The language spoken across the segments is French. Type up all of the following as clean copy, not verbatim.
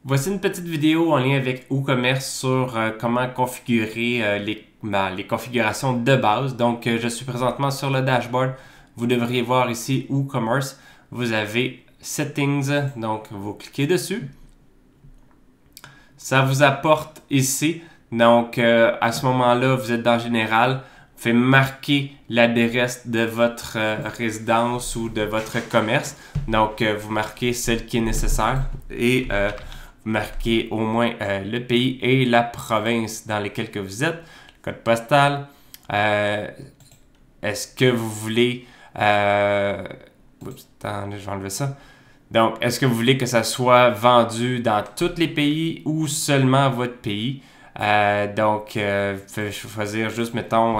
Voici une petite vidéo en lien avec WooCommerce sur comment configurer les configurations de base. Donc, je suis présentement sur le dashboard. Vous devriez voir ici WooCommerce. Vous avez Settings, donc vous cliquez dessus. Ça vous apporte ici. Donc, à ce moment-là, vous êtes dans Général. Vous faites marquer l'adresse de votre résidence ou de votre commerce. Donc, vous marquez celle qui est nécessaire et vous marquez au moins le pays et la province dans lesquelles que vous êtes. Le code postal. Est-ce que vous voulez... attendez, je vais enlever ça. Donc, est-ce que vous voulez que ça soit vendu dans tous les pays ou seulement votre pays? Donc, vous pouvez choisir juste, mettons,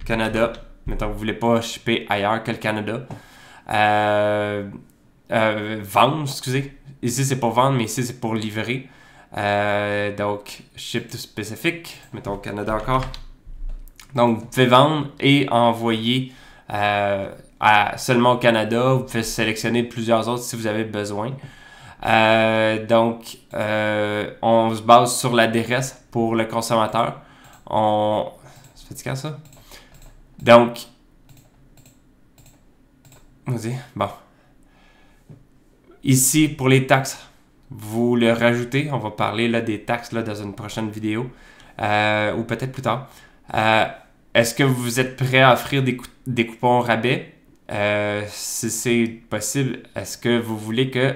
Canada. Mettons que vous ne voulez pas shipper ailleurs que le Canada. Vendre, excusez. Ici, c'est pour vendre, mais ici, c'est pour livrer. Donc, ship to specific. Mettons Canada encore. Donc, vous pouvez vendre et envoyer seulement au Canada. Vous pouvez sélectionner plusieurs autres si vous avez besoin. Donc, on se base sur l'adresse pour le consommateur. C'est fatigant ça? Donc, vas-y, bon. Ici, pour les taxes, vous le rajoutez. On va parler là, des taxes là, dans une prochaine vidéo ou peut-être plus tard. Est-ce que vous êtes prêt à offrir des coupons rabais? Si c'est possible, est-ce que vous voulez qu'il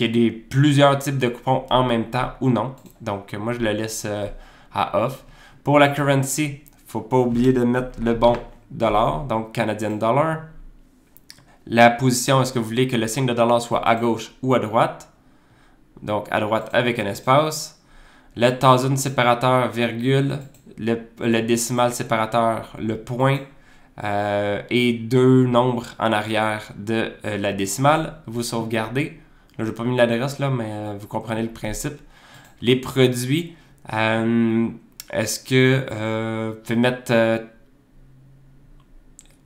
y ait plusieurs types de coupons en même temps ou non? Donc, moi, je le laisse à off. Pour la currency, il ne faut pas oublier de mettre le bon dollar, donc Canadian dollar. La position, est-ce que vous voulez que le signe de dollar soit à gauche ou à droite? Donc, à droite avec un espace. Le thousand séparateur, virgule. Le décimal séparateur, le point. Et deux nombres en arrière de la décimale. Vous sauvegardez. Là, je n'ai pas mis l'adresse, là, mais vous comprenez le principe. Les produits, est-ce que vous pouvez mettre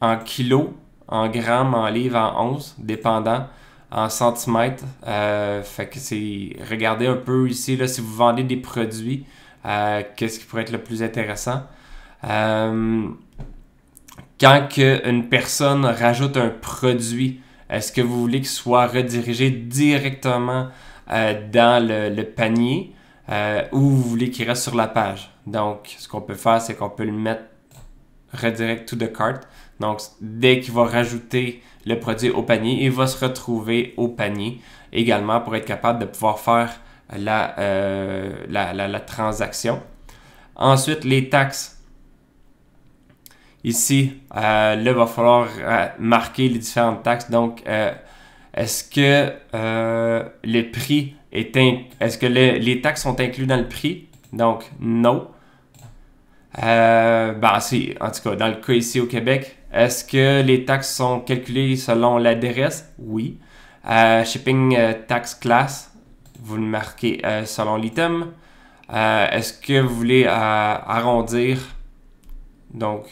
en kilos, en grammes, en livres, en onces, dépendant, en centimètres. Fait que c'est... Regardez un peu ici, là, si vous vendez des produits, qu'est-ce qui pourrait être le plus intéressant. Quand une personne rajoute un produit, est-ce que vous voulez qu'il soit redirigé directement dans le panier ou vous voulez qu'il reste sur la page? Donc, ce qu'on peut faire, c'est qu'on peut le mettre redirect to the cart. Donc, dès qu'il va rajouter le produit au panier, il va se retrouver au panier également pour être capable de pouvoir faire la transaction. Ensuite, les taxes. Ici, là, il va falloir marquer les différentes taxes. Donc, est-ce que le prix est-ce que les taxes sont inclus dans le prix? Donc, non. Si, en tout cas, dans le cas ici au Québec, est-ce que les taxes sont calculées selon l'adresse? Oui. Shipping tax class, vous le marquez selon l'item. Est-ce que vous voulez arrondir? Donc,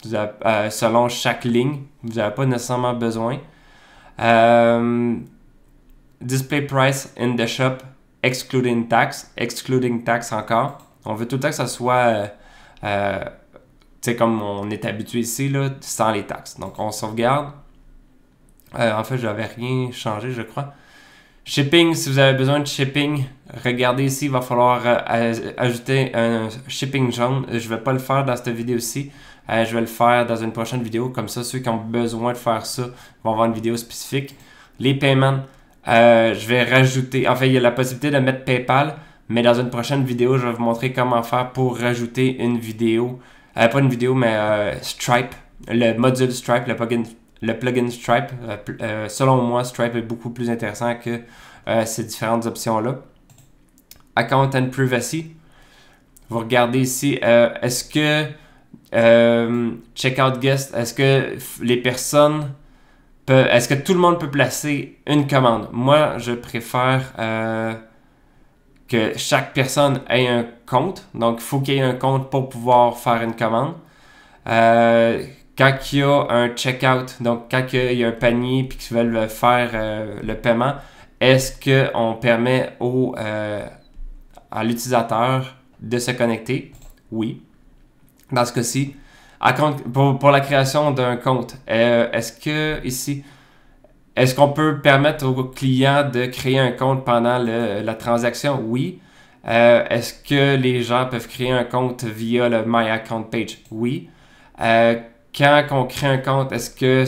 selon chaque ligne, vous n'avez pas nécessairement besoin. Display price in the shop, excluding tax encore. On veut tout le temps que ça soit, comme on est habitué ici, là, sans les taxes. Donc, on sauvegarde. En fait, je n'avais rien changé, je crois. Shipping, si vous avez besoin de shipping, regardez ici, il va falloir ajouter un shipping jaune. Je ne vais pas le faire dans cette vidéo-ci. Je vais le faire dans une prochaine vidéo. Comme ça, ceux qui ont besoin de faire ça vont avoir une vidéo spécifique. Les paiements, je vais rajouter... En fait, il y a la possibilité de mettre PayPal, mais dans une prochaine vidéo, je vais vous montrer comment faire pour rajouter une vidéo. Pas une vidéo, mais Stripe. Le module Stripe, le plugin Stripe. Selon moi, Stripe est beaucoup plus intéressant que ces différentes options-là. Account and Privacy. Vous regardez ici, est-ce que Checkout Guest, est-ce que les personnes est-ce que tout le monde peut placer une commande? Moi, je préfère que chaque personne ait un compte. Donc, il faut qu'il y ait un compte pour pouvoir faire une commande. Quand il y a un checkout, donc quand il y a un panier et qu'ils veulent faire le paiement, Est-ce qu'on permet à l'utilisateur de se connecter? Oui. Dans ce cas-ci, pour la création d'un compte, est-ce qu'on peut permettre au client de créer un compte pendant la transaction? Oui. Est-ce que les gens peuvent créer un compte via le My Account page? Oui. Quand on crée un compte, est-ce que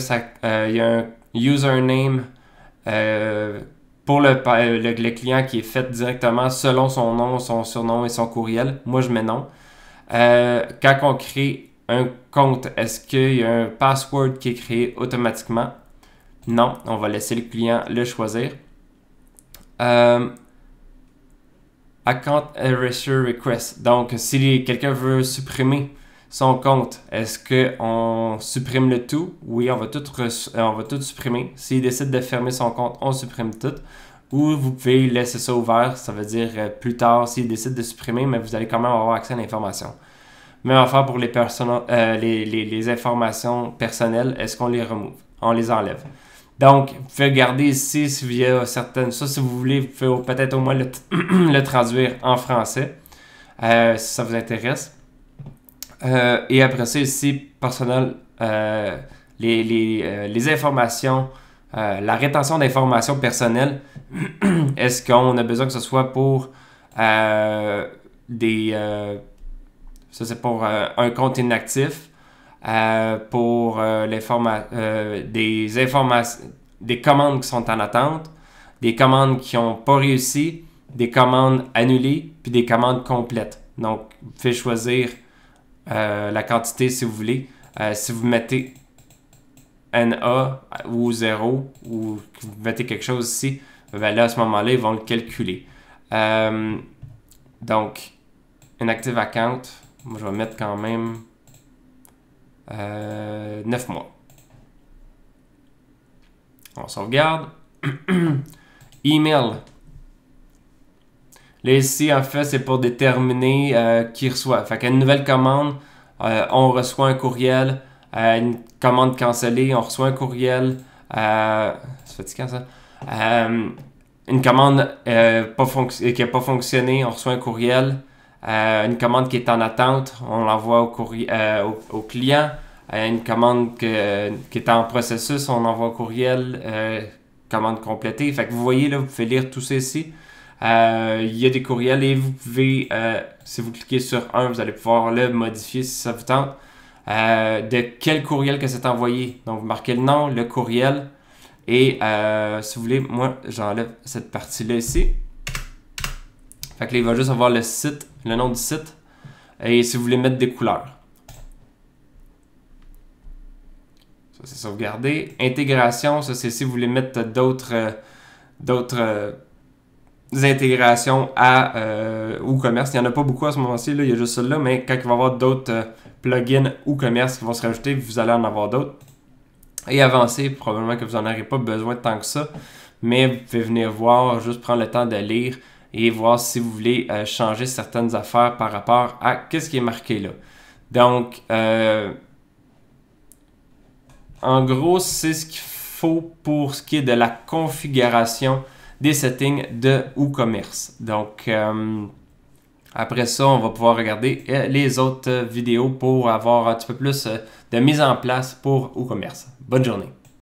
y a un username pour le client qui est fait directement selon son nom, son surnom et son courriel? Moi, je mets non. Quand on crée un compte, est-ce qu'il y a un password qui est créé automatiquement? Non, on va laisser le client le choisir. Account Erasure Request. Donc, si quelqu'un veut supprimer son compte, est-ce qu'on supprime le tout? Oui, on va tout supprimer. S'il décide de fermer son compte, on supprime tout. Ou vous pouvez laisser ça ouvert, ça veut dire plus tard, s'il décide de supprimer, mais vous allez quand même avoir accès à l'information. Même affaire pour les informations personnelles, est-ce qu'on les remove? On les enlève. Donc, vous pouvez regarder ici s'il y a certaines... Ça, si vous voulez, vous pouvez peut-être au moins le traduire en français, si ça vous intéresse. Et après ça, ici, personnel, les informations, la rétention d'informations personnelles, est-ce qu'on a besoin que ce soit pour ça c'est pour un compte inactif, pour des commandes qui sont en attente, des commandes qui n'ont pas réussi, des commandes annulées, puis des commandes complètes. Donc, vous pouvez choisir la quantité si vous voulez. Si vous mettez NA ou 0 ou que vous mettez quelque chose ici, ben là, à ce moment-là, ils vont le calculer. Donc, inactive account, moi je vais mettre quand même 9 mois. On sauvegarde. Email. Là, ici, en fait, c'est pour déterminer qui reçoit. Fait qu'une nouvelle commande, on reçoit un courriel. Une commande cancellée, on reçoit un courriel. C'est fatigant, ça. Une commande qui n'a pas fonctionné, on reçoit un courriel. Une commande qui est en attente, on l'envoie au client. Une commande qui est en processus, on envoie au courriel. Commande complétée. Fait que vous voyez, là, vous pouvez lire tout ça ici. Il y a des courriels et vous pouvez, si vous cliquez sur un, vous allez pouvoir le modifier si ça vous tente. De quel courriel que c'est envoyé. Donc, vous marquez le nom, le courriel. Et si vous voulez, moi, j'enlève cette partie-là ici. Fait que là, il va juste avoir le site, le nom du site. Et si vous voulez mettre des couleurs. Ça, c'est sauvegardé. Intégration, ça, c'est si vous voulez mettre d'autres intégrations à WooCommerce. Il n'y en a pas beaucoup à ce moment-ci, il y a juste celle-là, mais quand il va y avoir d'autres plugins WooCommerce qui vont se rajouter, vous allez en avoir d'autres. Et avancer, probablement que vous n'en aurez pas besoin de tant que ça, mais vous pouvez venir voir, juste prendre le temps de lire et voir si vous voulez changer certaines affaires par rapport à ce qui est marqué là. Donc, en gros, c'est ce qu'il faut pour ce qui est de la configuration des settings de WooCommerce. Donc, après ça, on va pouvoir regarder les autres vidéos pour avoir un petit peu plus de mise en place pour WooCommerce. Bonne journée!